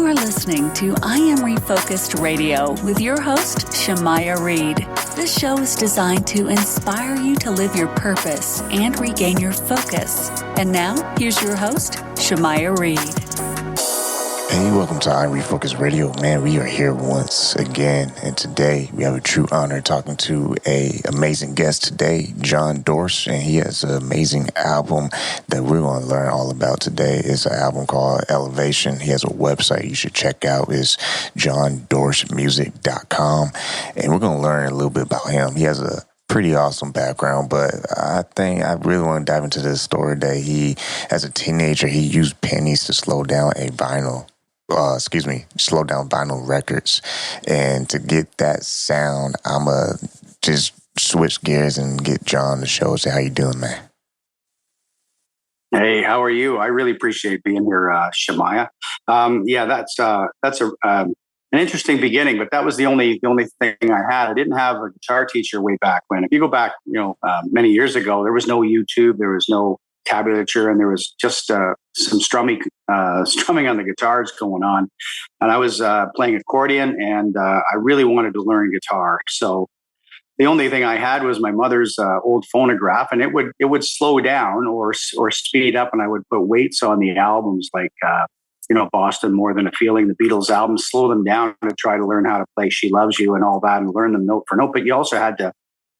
are listening to I Am Refocused Radio with your host, Shamaya Reed. This show is designed to inspire you to live your purpose and regain your focus. And now, here's your host, Shamaya Reed. Hey, welcome to I Am Refocused Radio. Man, we are here once again, and today we have a true honor talking to a amazing guest today, John Dorsch, and he has an amazing album that we're going to learn all about today. It's an album called Elevation. He has a website you should check out. It's JohnDorschMusic.com, and we're going to learn a little bit about him. He has a pretty awesome background, but I think I really want to dive into this story that he, as a teenager, he used pennies to slow down vinyl records. And to get that sound, I'ma just switch gears and get John to show us how you doing, man. Hey, how are you? I really appreciate being here, Shamaya. That's an interesting beginning, but that was the only thing I had. I didn't have a guitar teacher way back when. If you go back, many years ago, there was no YouTube, there was no tablature, and there was just some strumming on the guitars going on. And I was playing accordion, and I really wanted to learn guitar. So the only thing I had was my mother's old phonograph, and it would slow down or speed up, and I would put weights on the albums like Boston More Than a Feeling, the Beatles albums, slow them down to try to learn how to play She Loves You and all that and learn them note for note. But you also had to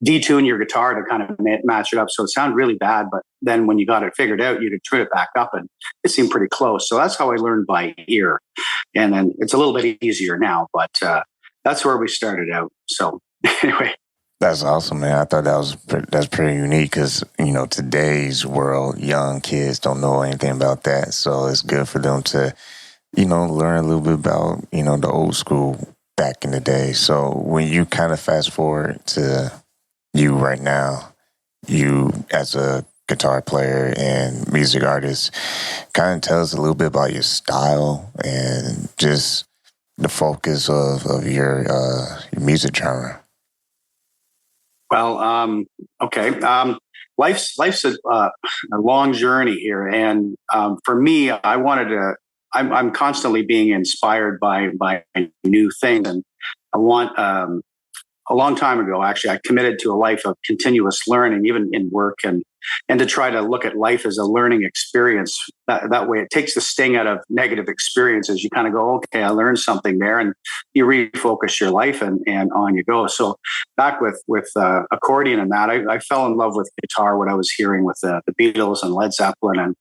detune your guitar to kind of match it up. So it sounded really bad, but then when you got it figured out, you could tune it back up and it seemed pretty close. So that's how I learned by ear. And then it's a little bit easier now, but that's where we started out. So anyway. That's awesome, man. I thought that's pretty unique because, today's world, young kids don't know anything about that. So it's good for them to, learn a little bit about, the old school back in the day. So when you kind of fast forward to you right now, you as a guitar player and music artist, kind of tell us a little bit about your style and just the focus of your music genre. Well, okay. Life's a long journey here, and for me, I'm constantly being inspired by new things, and I want. A long time ago, actually, I committed to a life of continuous learning, even in work, and to try to look at life as a learning experience. That way, it takes the sting out of negative experiences. You kind of go, okay, I learned something there, and you refocus your life, and on you go. So back with accordion and that, I fell in love with guitar when I was hearing with the Beatles and Led Zeppelin, and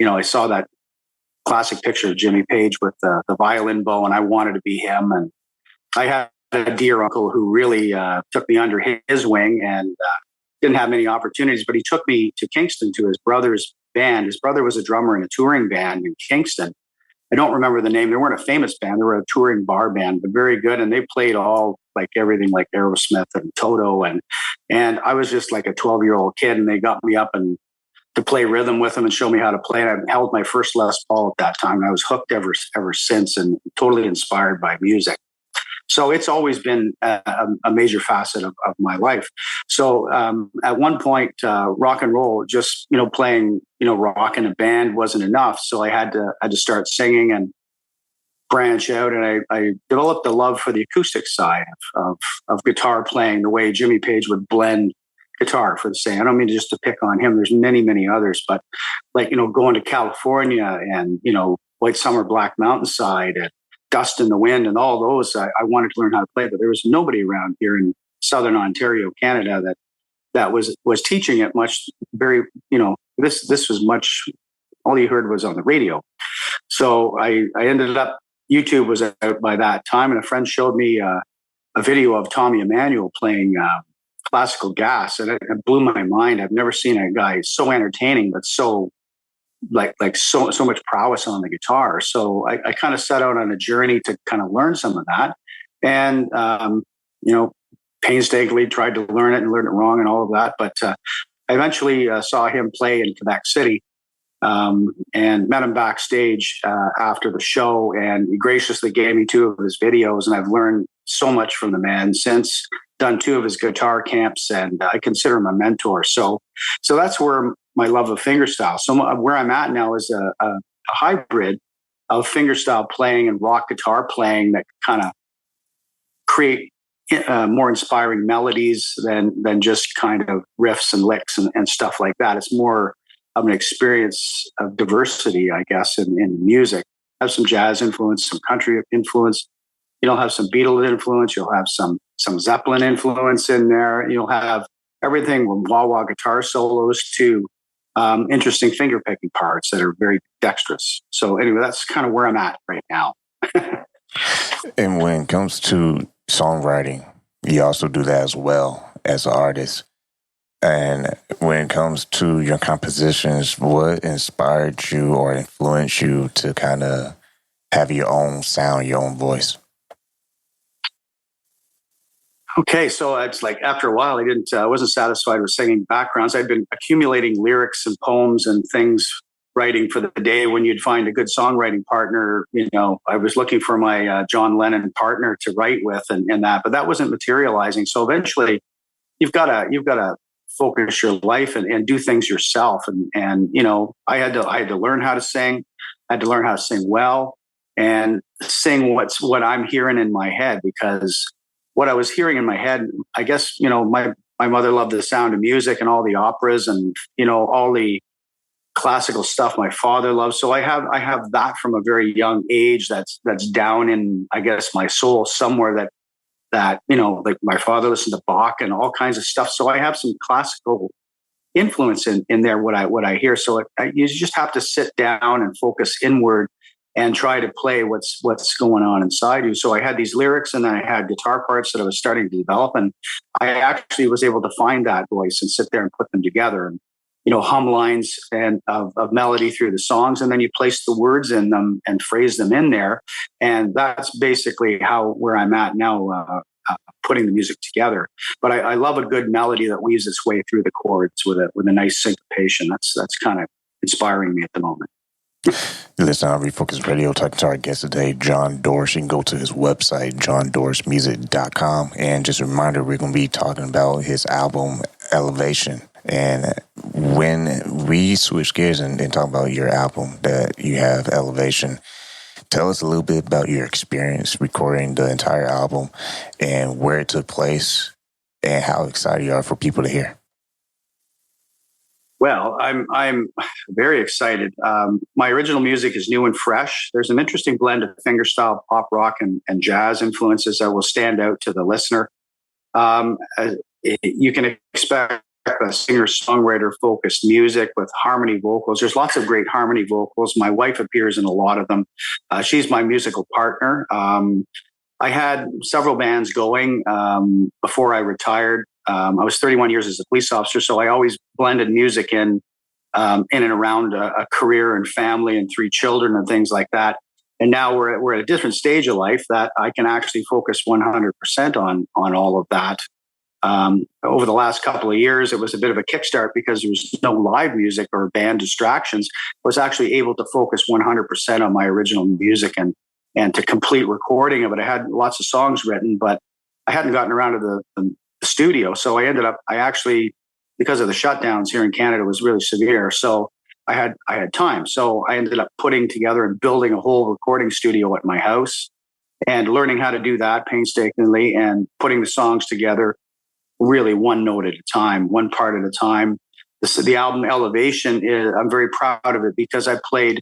I saw that classic picture of Jimmy Page with the violin bow, and I wanted to be him. And I had a dear uncle who really took me under his wing and didn't have many opportunities, but he took me to Kingston to his brother's band. His brother was a drummer in a touring band in Kingston. I don't remember the name. They weren't a famous band. They were a touring bar band, but very good. And they played all like everything like Aerosmith and Toto. And I was just like a 12-year-old kid, and they got me up and to play rhythm with them and show me how to play. And I held my first Les Paul at that time. And I was hooked ever since and totally inspired by music. So it's always been a major facet of my life. So at one point, rock and roll, just playing rock in a band wasn't enough. So I had to start singing and branch out. And I developed a love for the acoustic side of guitar playing, the way Jimmy Page would blend guitar, for the sake. I don't mean just to pick on him. There's many others, but like going to California and White Summer, Black Mountainside, and Dust in the Wind, and all those, I wanted to learn how to play, but there was nobody around here in Southern Ontario, Canada, that was teaching it much. This was much, all you heard was on the radio. So I ended up, YouTube was out by that time, and a friend showed me a video of Tommy Emmanuel playing classical gas, and it blew my mind. I've never seen a guy so entertaining, but so so much prowess on the guitar. So I kind of set out on a journey to kind of learn some of that, and painstakingly tried to learn it and learn it wrong and all of that. But I eventually saw him play in Quebec City, and met him backstage after the show, and he graciously gave me 2 of his videos, and I've learned so much from the man since. Done 2 of his guitar camps, and I consider him a mentor. So that's where my love of fingerstyle. So where I'm at now is a hybrid fingerstyle playing and rock guitar playing that kind of create more inspiring melodies than just kind of riffs and licks and stuff like that. It's more of an experience of diversity, I guess, in music. Have some jazz influence, some country influence. You'll have some Beatles influence. You'll have some Zeppelin influence in there. You'll have everything from wah-wah guitar solos to interesting finger picking parts that are very dexterous. So anyway, that's kind of where I'm at right now. And when it comes to songwriting, you also do that as well as an artist. And when it comes to your compositions, what inspired you or influenced you to kind of have your own sound, your own voice? Okay, so it's like after a while, I wasn't satisfied with singing backgrounds. I'd been accumulating lyrics and poems and things, writing for the day when you'd find a good songwriting partner. I was looking for my John Lennon partner to write with, and that, but that wasn't materializing. So eventually, you've got to focus your life and do things yourself. And I had to learn how to sing. I had to learn how to sing well and sing what I'm hearing in my head, because what I was hearing in my head, I guess, my mother loved the sound of music and all the operas and, all the classical stuff my father loved. So I have that from a very young age that's down in, I guess, my soul somewhere that like my father listened to Bach and all kinds of stuff. So I have some classical influence in there, what I hear. So you just have to sit down and focus inward and try to play what's going on inside you. So I had these lyrics, and then I had guitar parts that I was starting to develop, and I actually was able to find that voice and sit there and put them together, and hum lines and of melody through the songs, and then you place the words in them and phrase them in there, and that's basically where I'm at now, putting the music together. But I love a good melody that weaves its way through the chords with a nice syncopation. That's kind of inspiring me at the moment. Listen, on Refocus Radio, talking to our guest today, John Dorsch. You can go to his website, JohnDorschMusic.com. And just a reminder, we're going to be talking about his album, Elevation. And when we switch gears and talk about your album that you have, Elevation, tell us a little bit about your experience recording the entire album and where it took place and how excited you are for people to hear. Well, I'm very excited. My original music is new and fresh. There's an interesting blend of fingerstyle, pop rock, and jazz influences that will stand out to the listener. You can expect a singer-songwriter focused music with harmony vocals. There's lots of great harmony vocals. My wife appears in a lot of them. She's my musical partner. I had several bands going before I retired. I was 31 years as a police officer, so I always blended music in and around a career and family and 3 children and things like that. And now we're at a different stage of life that I can actually focus 100% on all of that. Over the last couple of years, it was a bit of a kickstart because there was no live music or band distractions. I was actually able to focus 100% on my original music and to complete recording of it. I had lots of songs written, but I hadn't gotten around to the studio. So I actually, because of the shutdowns here in Canada, was really severe. So I had time. So I ended up putting together and building a whole recording studio at my house and learning how to do that painstakingly and putting the songs together really one note at a time, one part at a time. The album Elevation I'm very proud of it because I played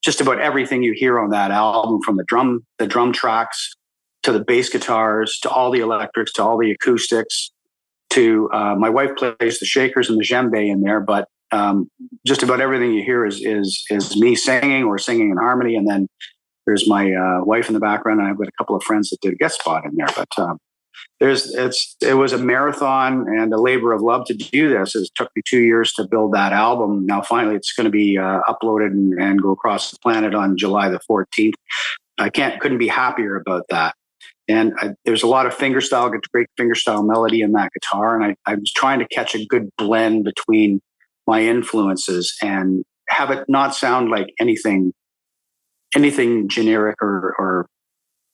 just about everything you hear on that album, from the drum tracks to the bass guitars, to all the electrics, to all the acoustics, to my wife plays the shakers and the djembe in there, but just about everything you hear is me singing or singing in harmony. And then there's my wife in the background, and I've got a couple of friends that did a guest spot in there. But it was a marathon and a labor of love to do this. It took me 2 years to build that album. Now finally it's going to be uploaded and go across the planet on July the 14th. I couldn't be happier about that. And there's a lot of fingerstyle, great fingerstyle melody in that guitar. And I was trying to catch a good blend between my influences and have it not sound like anything generic or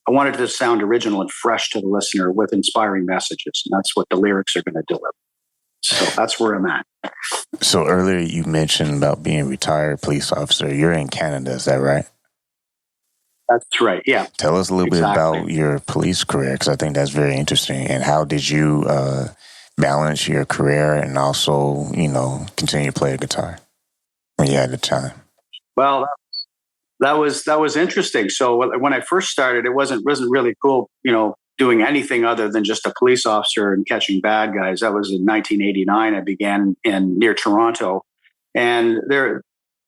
I wanted it to sound original and fresh to the listener with inspiring messages. And that's what the lyrics are going to deliver. So that's where I'm at. So earlier you mentioned about being a retired police officer. You're in Canada, is that right? That's right. Yeah. Tell us a little bit Exactly. about your police career, because I think that's very interesting. And how did you balance your career and also, continue to play the guitar when you had the time? Well, that was interesting. So when I first started, it wasn't really cool, doing anything other than just a police officer and catching bad guys. That was in 1989. I began near Toronto, and there,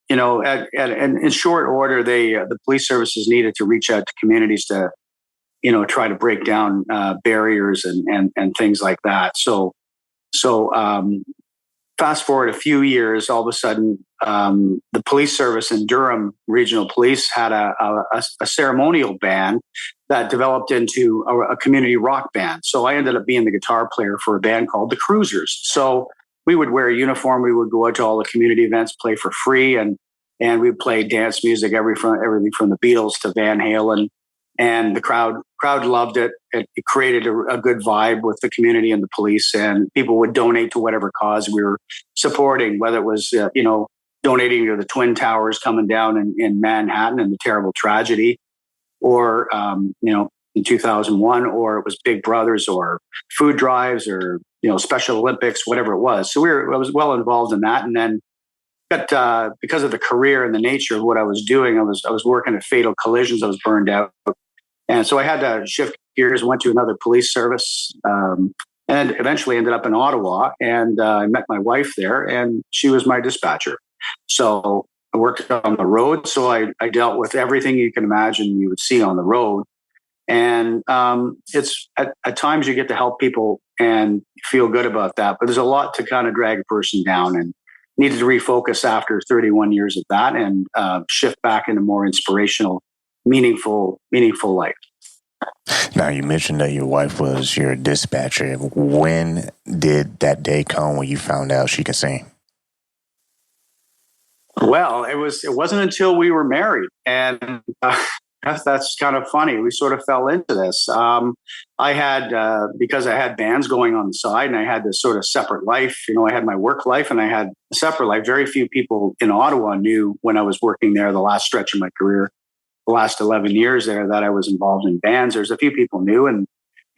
in short order, the police services needed to reach out to communities to, try to break down barriers and things like that. So fast forward a few years, all of a sudden, the police service in Durham Regional Police had a ceremonial band that developed into a community rock band. So I ended up being the guitar player for a band called the Cruisers. So we would wear a uniform. We would go out to all the community events, play for free, and we'd play dance music, everything from the Beatles to Van Halen. And the crowd loved it. It created a good vibe with the community and the police, and people would donate to whatever cause we were supporting, whether it was, donating to the Twin Towers coming down in Manhattan and the terrible tragedy, or, in 2001, or it was Big Brothers or food drives or, Special Olympics, whatever it was. So I was well involved in that. And then because of the career and the nature of what I was doing, I was working at Fatal Collisions. I was burned out. And so I had to shift gears, went to another police service, and eventually ended up in Ottawa. And I met my wife there, and she was my dispatcher. So I worked on the road. So I dealt with everything you can imagine you would see on the road. And it's at times you get to help people and feel good about that. But there's a lot to kind of drag a person down, and needed to refocus after 31 years of that and shift back into more inspirational, meaningful life. Now, you mentioned that your wife was your dispatcher. When did that day come when you found out she could sing? Well, it wasn't until we were married, and that's kind of funny. We sort of fell into this. I had because I had bands going on the side, and I had this sort of separate life. I had my work life, and I had a separate life. Very few people in Ottawa knew when I was working there, the last stretch of my career, the last 11 years there, that I was involved in bands. There's a few people knew, and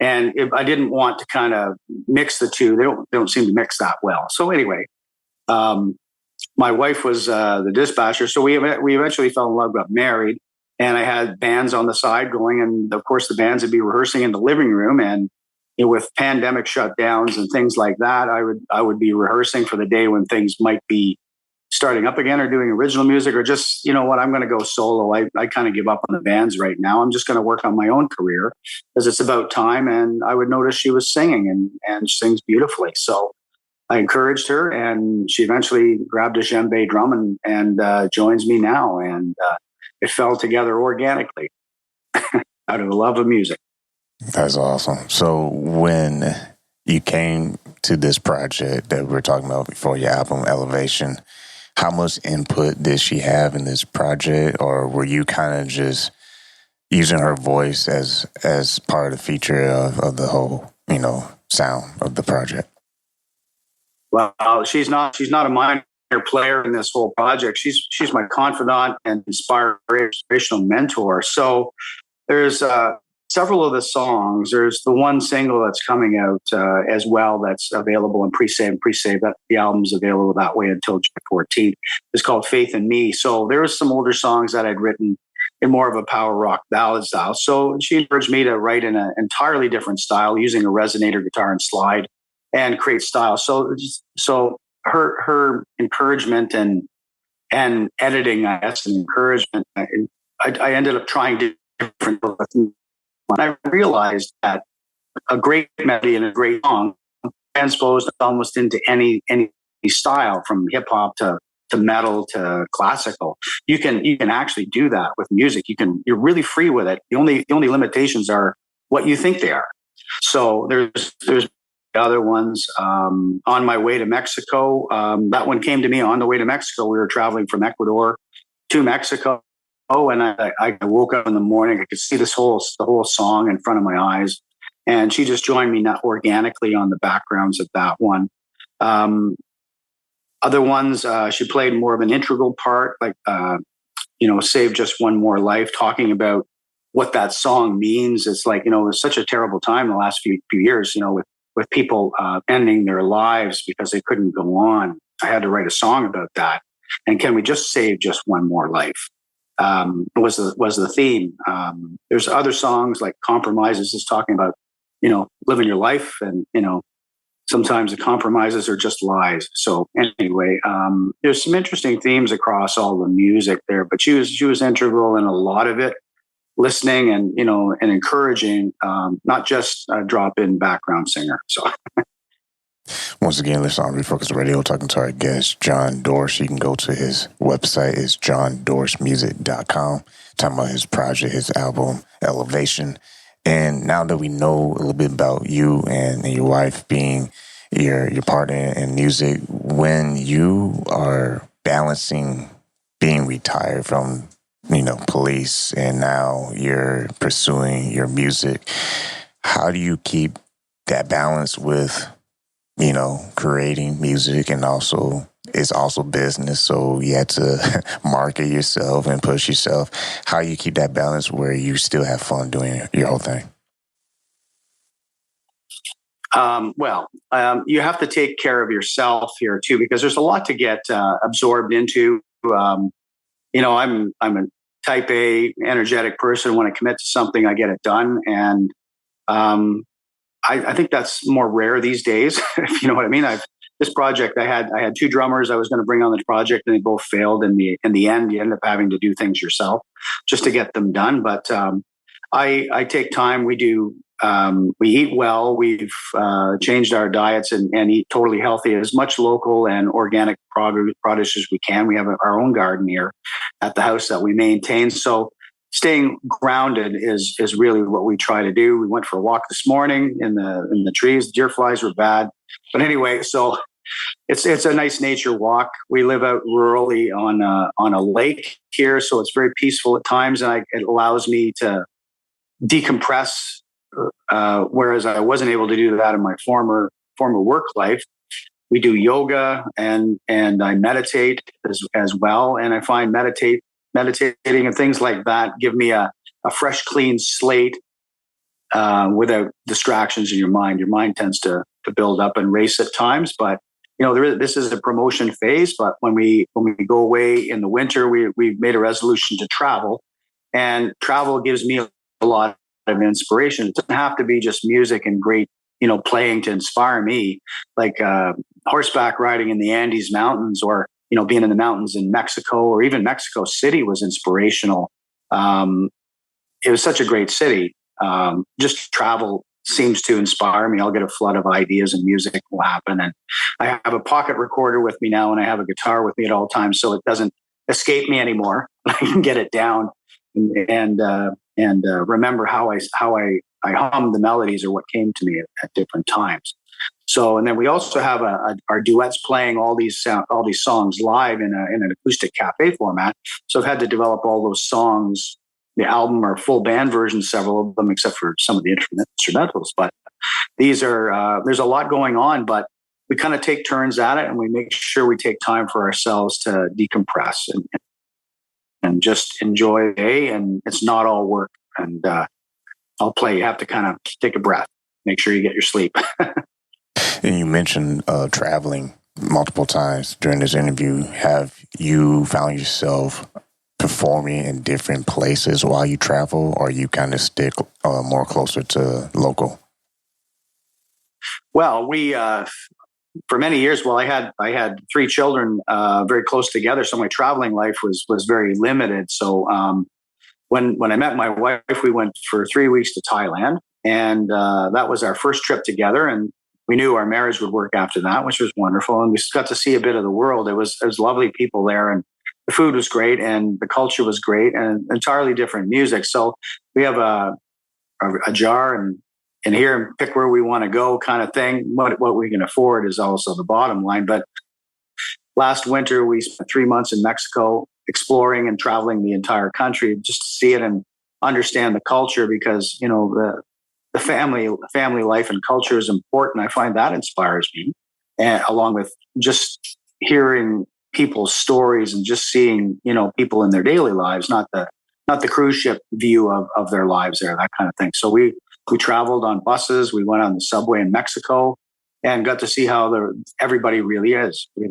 I didn't want to kind of mix the two. They don't seem to mix that well. So anyway, my wife was the dispatcher. So we eventually fell in love, got married, and I had bands on the side going. And of course, the bands would be rehearsing in the living room. And with pandemic shutdowns and things like that, I would be rehearsing for the day when things might be starting up again, or doing original music, or just, I'm going to go solo. I kind of give up on the bands right now. I'm just going to work on my own career because it's about time. And I would notice she was singing and sings beautifully. So I encouraged her, and she eventually grabbed a djembe drum and joins me now. And it fell together organically out of the love of music. That's awesome. So when you came to this project that we were talking about before, your album Elevation, how much input did she have in this project, or were you kind of just using her voice as part of the feature of the whole, sound of the project? Well, she's not a minor player in this whole project. She's my confidant and inspirational mentor. So there's several of the songs. There's the one single that's coming out as well that's available in pre-save. That the album's available that way until June 14th. It's called Faith in Me. So there's some older songs that I'd written in more of a power rock ballad style. So she encouraged me to write in an entirely different style using a resonator guitar and slide and create style. So her encouragement and editing, I guess, and encouragement, I ended up trying different. And I realized that a great melody and a great song transposed almost into any style, from hip hop to metal to classical. You can actually do that with music. You're really free with it. The only limitations are what you think they are. So there's other ones. On My Way to Mexico, that one came to me on the way to Mexico. We were traveling from Ecuador to Mexico. And I woke up in the morning. I could see the whole song in front of my eyes, and she just joined me organically on the backgrounds of that one. Other ones, she played more of an integral part, like Save Just One More Life, talking about what that song means. It's like, it was such a terrible time the last few years, with people ending their lives because they couldn't go on. I had to write a song about that. And can we just save just one more life? Was the theme. There's other songs like Compromises is talking about, living your life, and, sometimes the compromises are just lies. So anyway, there's some interesting themes across all the music there, but she was integral in a lot of it, listening and, and encouraging, not just a drop-in background singer. So once again, listen on Refocus Radio, talking to our guest, John Dorsch. You can go to his website, it's JohnDorschMusic.com, talking about his project, his album, Elevation. And now that we know a little bit about you and your wife being your partner in music, when you are balancing being retired from, police, and now you're pursuing your music, how do you keep that balance with, creating music, and also it's also business, so you have to market yourself and push yourself? How you keep that balance where you still have fun doing your whole thing? You have to take care of yourself here too, because there's a lot to get absorbed into. I'm a type A energetic person. When I commit to something, I get it done. And I think that's more rare these days, if you know what I mean. This project, I had two drummers I was going to bring on the project, and they both failed. In the end, you end up having to do things yourself just to get them done. But I take time. We eat well. We've changed our diets and eat totally healthy, as much local and organic produce as we can. We have our own garden here at the house that we maintain. So staying grounded is really what we try to do. We went for a walk this morning in the trees. The deer flies were bad, but anyway, so it's a nice nature walk. We live out rurally on a lake here, so it's very peaceful at times, and it allows me to decompress. Whereas I wasn't able to do that in my former work life. We do yoga and I meditate as well. And I find meditating and things like that give me a fresh, clean slate without distractions in your mind. Your mind tends to build up and race at times, but this is a promotion phase. But when we go away in the winter, we've made a resolution to travel, and travel gives me a lot of inspiration. It doesn't have to be just music and great, playing to inspire me, like horseback riding in the Andes Mountains, or, being in the mountains in Mexico, or even Mexico City was inspirational. It was such a great city. Just travel seems to inspire me. I'll get a flood of ideas and music will happen. And I have a pocket recorder with me now, and I have a guitar with me at all times, so it doesn't escape me anymore. I can get it down and remember how I hummed the melodies, or what came to me at different times. So, and then we also have our duets playing all these songs live in an acoustic cafe format. So I've had to develop all those songs. The album are full band versions, several of them, except for some of the instrumentals. But these are there's a lot going on, but we kind of take turns at it, and we make sure we take time for ourselves to decompress and just enjoy the day. And it's not all work. And I'll play. You have to kind of take a breath, make sure you get your sleep. And you mentioned traveling multiple times during this interview. Have you found yourself performing in different places while you travel, or you kind of stick more closer to local? Well, we for many years, I had three children very close together, so my traveling life was very limited. So when I met my wife, we went for 3 weeks to Thailand, and that was our first trip together. And we knew our marriage would work after that, which was wonderful. And we got to see a bit of the world. It was lovely people there, and the food was great, and the culture was great, and entirely different music. So we have a jar and here and pick where we want to go kind of thing. What we can afford is also the bottom line. But last winter, we spent 3 months in Mexico exploring and traveling the entire country just to see it and understand the culture, because, the family life and culture is important. I find that inspires me, and along with just hearing people's stories and just seeing, people in their daily lives, not the not the cruise ship view of their lives there, that kind of thing. So we traveled on buses. We went on the subway in Mexico and got to see how everybody really is. We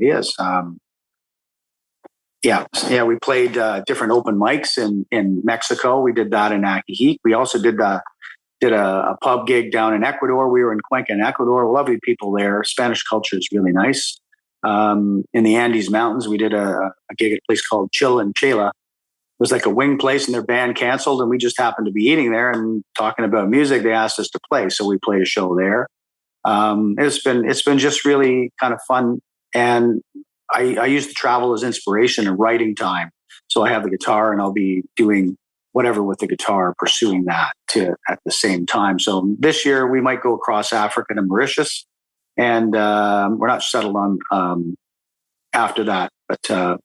played different open mics in Mexico. We did that in Ajijic. We also did a pub gig down in Ecuador. We were in Cuenca in Ecuador. Lovely people there. Spanish culture is really nice. In the Andes Mountains, we did a gig at a place called Chill and Chela. It was like a wing place, and their band canceled, and we just happened to be eating there and talking about music. They asked us to play, so we played a show there. It's been just really kind of fun, and I use the travel as inspiration and writing time. So I have the guitar, and I'll be doing whatever with the guitar, pursuing that at the same time. So this year we might go across Africa to Mauritius, and we're not settled on after that, but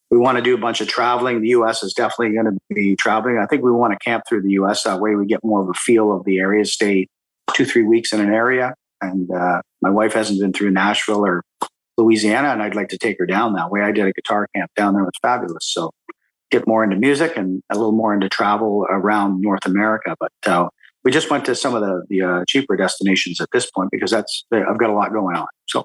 we want to do a bunch of traveling. The U.S. is definitely going to be traveling. I think we want to camp through the U.S. That way we get more of a feel of the area, stay 2-3 weeks in an area. And my wife hasn't been through Nashville or Louisiana, and I'd like to take her down that way. I did a guitar camp down there. It was fabulous. So get more into music and a little more into travel around North America. But we just went to some of the cheaper destinations at this point because I've got a lot going on. So,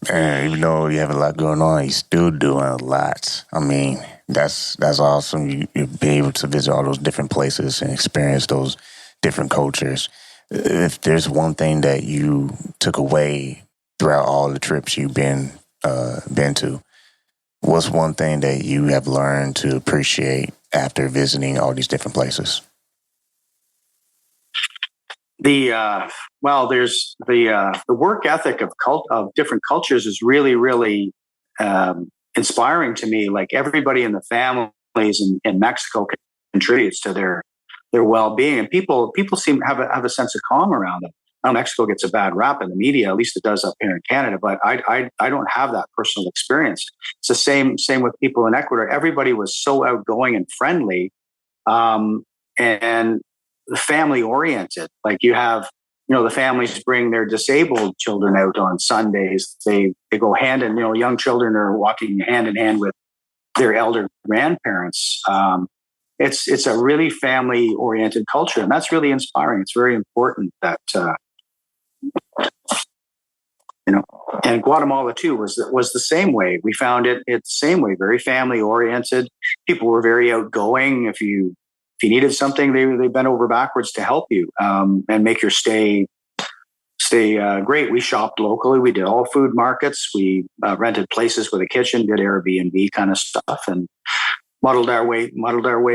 and even though you have a lot going on, you're still doing a lot. I mean, that's awesome. You be able to visit all those different places and experience those different cultures. If there's one thing that you took away throughout all the trips you've been to, what's one thing that you have learned to appreciate after visiting all these different places? There's the work ethic of different cultures is really, really inspiring to me. Like everybody in the families in Mexico contributes to their well-being, and people seem to have a sense of calm around them. I know Mexico gets a bad rap in the media, at least it does up here in Canada, but I don't have that personal experience. It's the same with people in Ecuador. Everybody was so outgoing and friendly, and family oriented. Like you have, the families bring their disabled children out on Sundays. They go hand in, young children are walking hand in hand with their elder grandparents. It's a really family oriented culture, and that's really inspiring. It's very important that, and Guatemala too was the same way. We found it's the same way, very family oriented. People were very outgoing. If you needed something, they bent over backwards to help you and make your stay great. We shopped locally. We did all food markets. We rented places with a kitchen, did Airbnb kind of stuff, and muddled our way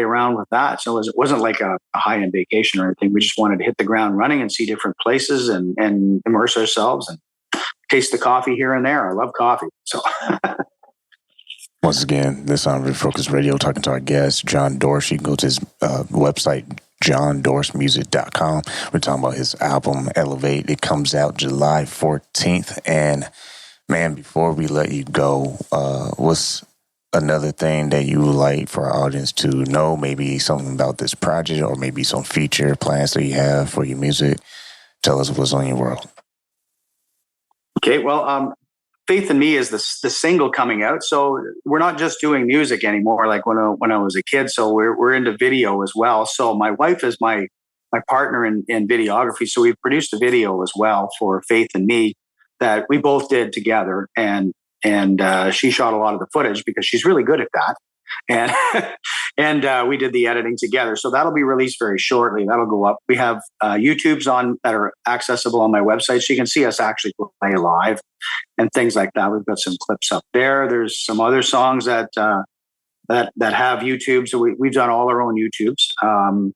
around with that. So it wasn't like a high-end vacation or anything. We just wanted to hit the ground running and see different places and immerse ourselves and taste the coffee here and there. I love coffee. So. Once again, this on Refocus Radio, talking to our guest, John Dorsch. You can go to his website, JohnDorschMusic.com. We're talking about his album, Elevate. It comes out July 14th. And, man, before we let you go, what's another thing that you would like for our audience to know? Maybe something about this project or maybe some feature plans that you have for your music. Tell us what's on your world. Okay, well, Faith in Me is the single coming out. So we're not just doing music anymore like when I was a kid. So we're into video as well. So my wife is my partner in videography. So we've produced a video as well for Faith in Me that we both did together. And she shot a lot of the footage because she's really good at that. And we did the editing together. So that'll be released very shortly. That'll go up. We have YouTubes that are accessible on my website. So you can see us actually play live and things like that. We've got some clips up there. There's some other songs that have YouTube. So we've done all our own YouTubes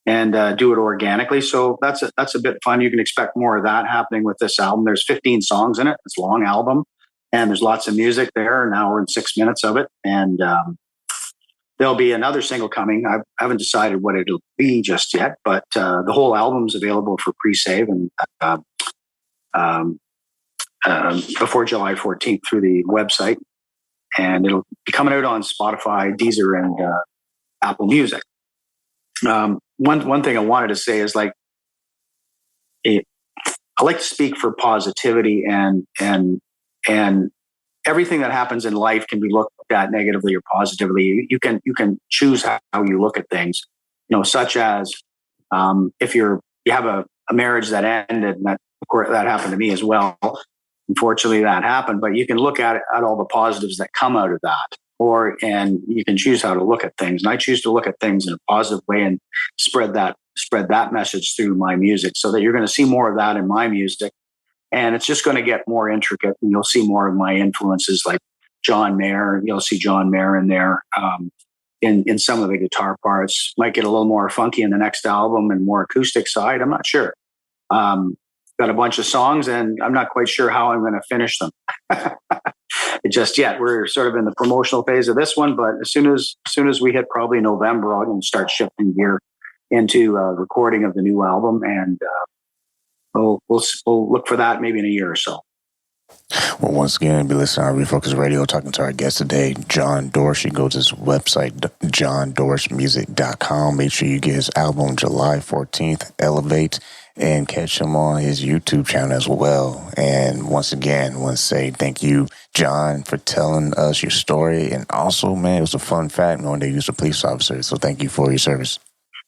and do it organically. So that's a bit fun. You can expect more of that happening with this album. There's 15 songs in it. It's a long album. And there's lots of music there, an hour and 6 minutes of it. And there'll be another single coming. I haven't decided what it'll be just yet, but the whole album's available for pre-save and before July 14th through the website. And it'll be coming out on Spotify, Deezer, and Apple Music. One thing I wanted to say is I like to speak for positivity and everything that happens in life can be looked at negatively or positively. You can choose how you look at things, such as if you have a marriage that ended, and that, of course, that happened to me as well. Unfortunately, that happened, but you can look at all the positives that come out of that, and you can choose how to look at things. And I choose to look at things in a positive way and spread that message through my music, so that you're going to see more of that in my music. And it's just going to get more intricate, and you'll see more of my influences, like John Mayer. You'll see John Mayer in there in some of the guitar parts. Might get a little more funky in the next album and more acoustic side. I'm not sure. Got a bunch of songs, and I'm not quite sure how I'm going to finish them just yet. We're sort of in the promotional phase of this one, but as soon as we hit probably November, I'm going to start shifting gear into recording of the new album, and we'll look for that maybe in a year or so. Well, once again, be listening to Refocus Radio, talking to our guest today, John Dorsch. You go to his website, JohnDorschMusic.com. Make sure you get his album July 14th, Elevate, and catch him on his YouTube channel as well. And once again, I want to say thank you, John, for telling us your story. And also, man, it was a fun fact knowing that you was a police officer. So thank you for your service.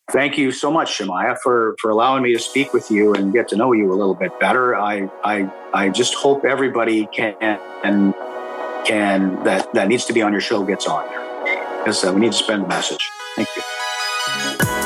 Thank you so much, Shemaya, for allowing me to speak with you and get to know you a little bit better. I just hope everybody can that needs to be on your show gets on there, because we need to spread the message. Thank you.